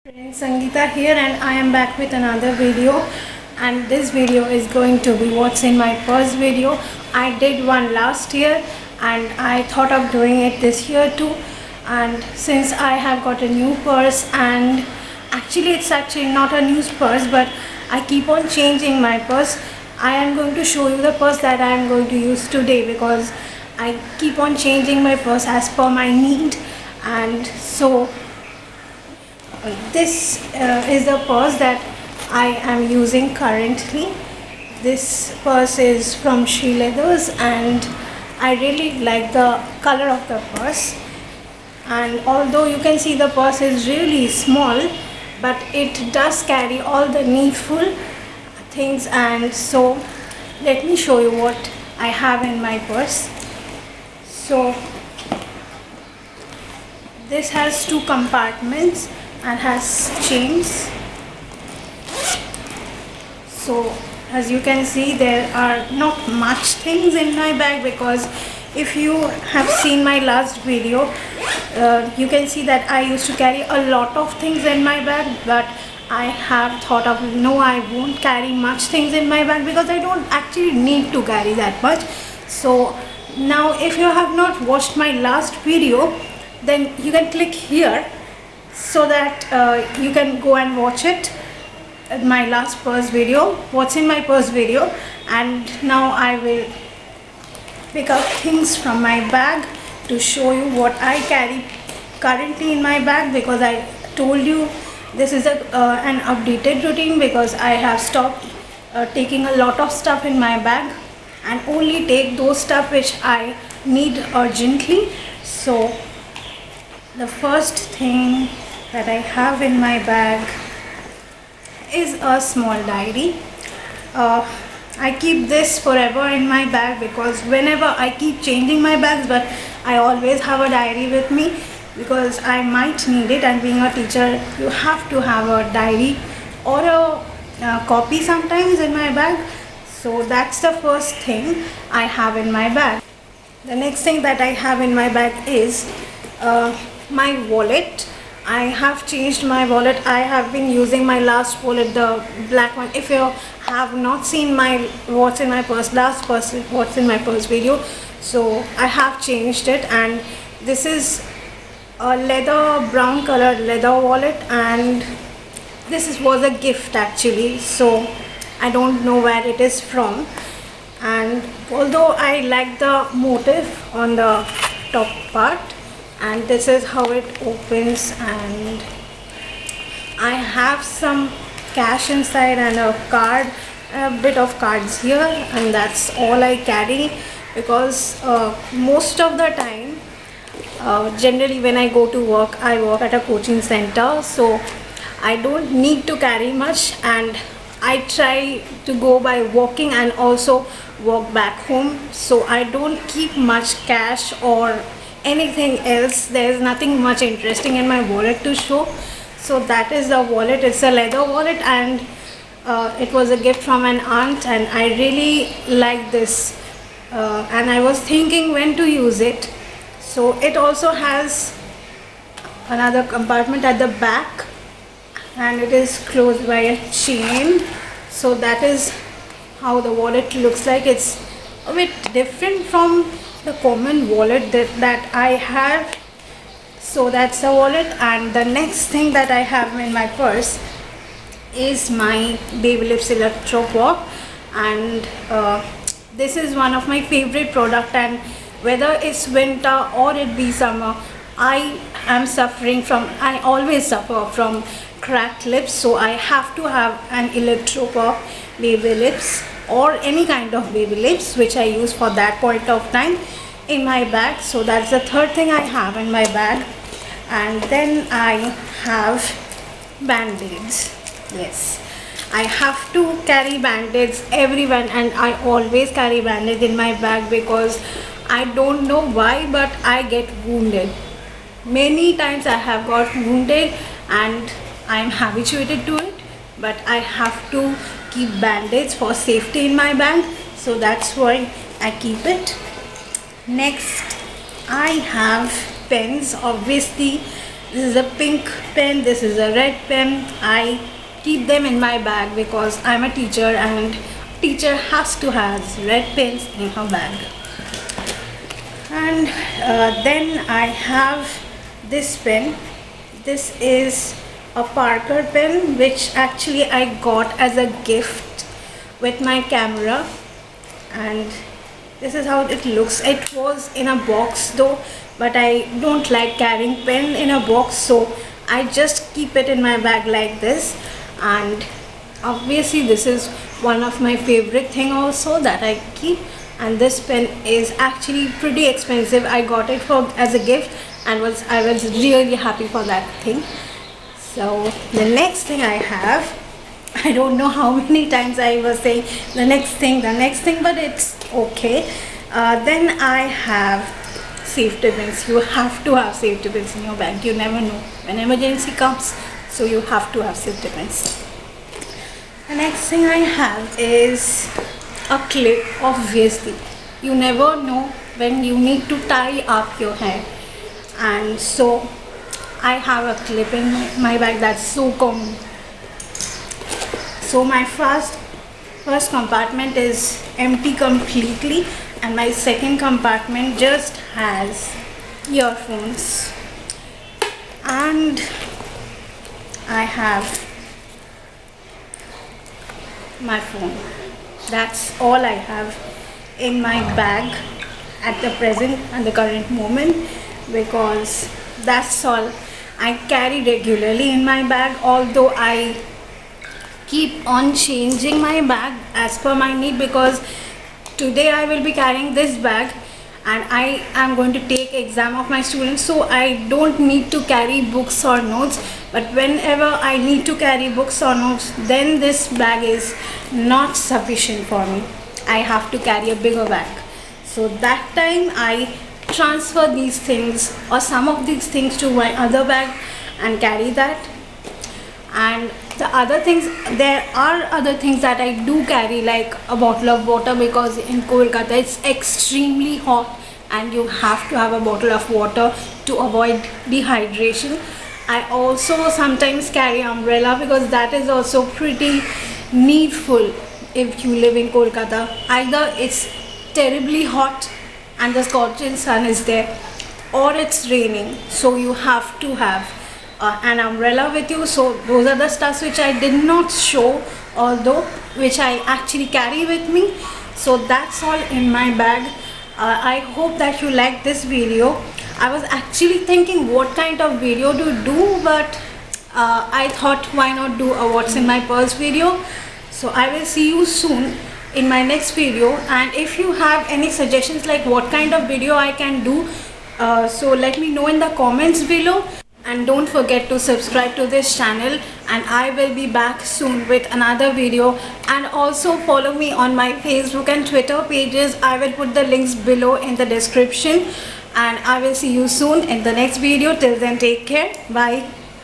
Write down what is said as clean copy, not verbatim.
Friends, Sangeeta here and I am back with another video, and this video is going to be what's in my purse video. I did one last year and I thought of doing it this year too, and since I have got a new purse, and actually it's actually not a new purse but I keep on changing my purse. I am going to show you the purse that I am going to use today because I keep on changing my purse as per my need. And so this is the purse that I am using currently. This purse is from She Leathers and I really like the color of the purse. And although you can see the purse is really small, but it does carry all the needful things. And so let me show you what I have in my purse. So this has two compartments and has chains. So as you can see, there are not much things in my bag because if you have seen my last video, you can see that I used to carry a lot of things in my bag, but I have thought of no, I won't carry much things in my bag because I don't actually need to carry that much. So now if you have not watched my last video, then you can click here so that you can go and watch it, my last purse video, what's in my purse video. And now I will pick up things from my bag to show you what I carry currently in my bag, because I told you this is an updated routine because I have stopped taking a lot of stuff in my bag and only take those stuff which I need urgently. So the first thing that I have in my bag is a small diary. I keep this forever in my bag because whenever I keep changing my bags, but I always have a diary with me because I might need it, and being a teacher you have to have a diary or a copy sometimes in my bag. So that's the first thing I have in my bag. The next thing that I have in my bag is my wallet. I have changed my wallet. I have been using my last wallet, the black one. If you have not seen my what's in my purse, what's in my purse video, so I have changed it, and this is a brown colored leather wallet, and this was a gift actually, so I don't know where it is from. And although I like the motif on the top part, and this is how it opens, and I have some cash inside and a card, a bit of cards here, and that's all I carry because most of the time, generally when I go to work, I work at a coaching center, so I don't need to carry much, and I try to go by walking and also walk back home, so I don't keep much cash or anything else. There's nothing much interesting in my wallet to show. So that is the wallet. It's a leather wallet, and it was a gift from an aunt, and I really like this, and I was thinking when to use it. So it also has another compartment at the back, and it is closed by a chain. So that is how the wallet looks like. It's a bit different from the common wallet that I have. So that's the wallet. And the next thing that I have in my purse is my Babylips Electro Pop, and this is one of my favorite product, and whether it's winter or it be summer, I always suffer from cracked lips, so I have to have an Electro Pop baby lips or any kind of baby lips which I use for that point of time in my bag. So that's the third thing I have in my bag. And then I have band-aids. Yes, I have to carry band-aids everywhere, and I always carry band-aids in my bag because I don't know why, but I get wounded. Many times I have got wounded and I am habituated to it, but I have to keep band-aids for safety in my bag, so that's why I keep it. Next I have pens. Obviously This is a pink pen, this is a red pen. I keep them in my bag because I'm a teacher and teacher has to have red pens in her bag. And then I have this pen. This is a Parker pen which actually I got as a gift with my camera, and this is how it looks. It was in a box though, but I don't like carrying pen in a box, so I just keep it in my bag like this. And obviously this is one of my favorite thing also that I keep, and this pen is actually pretty expensive. I got it as a gift and I was really happy for that thing. So the next thing I have, I don't know how many times I was saying the next thing, but it's okay. Then I have safety pins. You have to have safety pins in your bag. You never know when emergency comes, so you have to have safety pins. The next thing I have is a clip. Obviously, you never know when you need to tie up your hair, and so I have a clip in my bag. That's so common. So my first compartment is empty completely, and my second compartment just has earphones, and I have my phone. That's all I have in my bag at the present and the current moment, because that's all I carry regularly in my bag, although I keep on changing my bag as per my need, because today I will be carrying this bag and I am going to take exam of my students, so I don't need to carry books or notes. But whenever I need to carry books or notes, then this bag is not sufficient for me. I have to carry a bigger bag. So that time I transfer these things or some of these things to my other bag and carry that. And the other things, there are other things that I do carry, like a bottle of water, because in Kolkata it's extremely hot and you have to have a bottle of water to avoid dehydration. I also sometimes carry umbrella because that is also pretty needful if you live in Kolkata. Either it's terribly hot and the scorching sun is there, or it's raining, so you have to have an umbrella with you. So those are the stuffs which I did not show, although which I actually carry with me. So that's all in my bag. I hope that you like this video. I was actually thinking what kind of video to do, but I thought why not do a what's in my purse video. So I will see you soon in my next video, and if you have any suggestions like what kind of video I can do, so let me know in the comments below. And don't forget to subscribe to this channel, and I will be back soon with another video. And also follow me on my Facebook and Twitter pages. I will put the links below in the description, and I will see you soon in the next video. Till then, take care. Bye.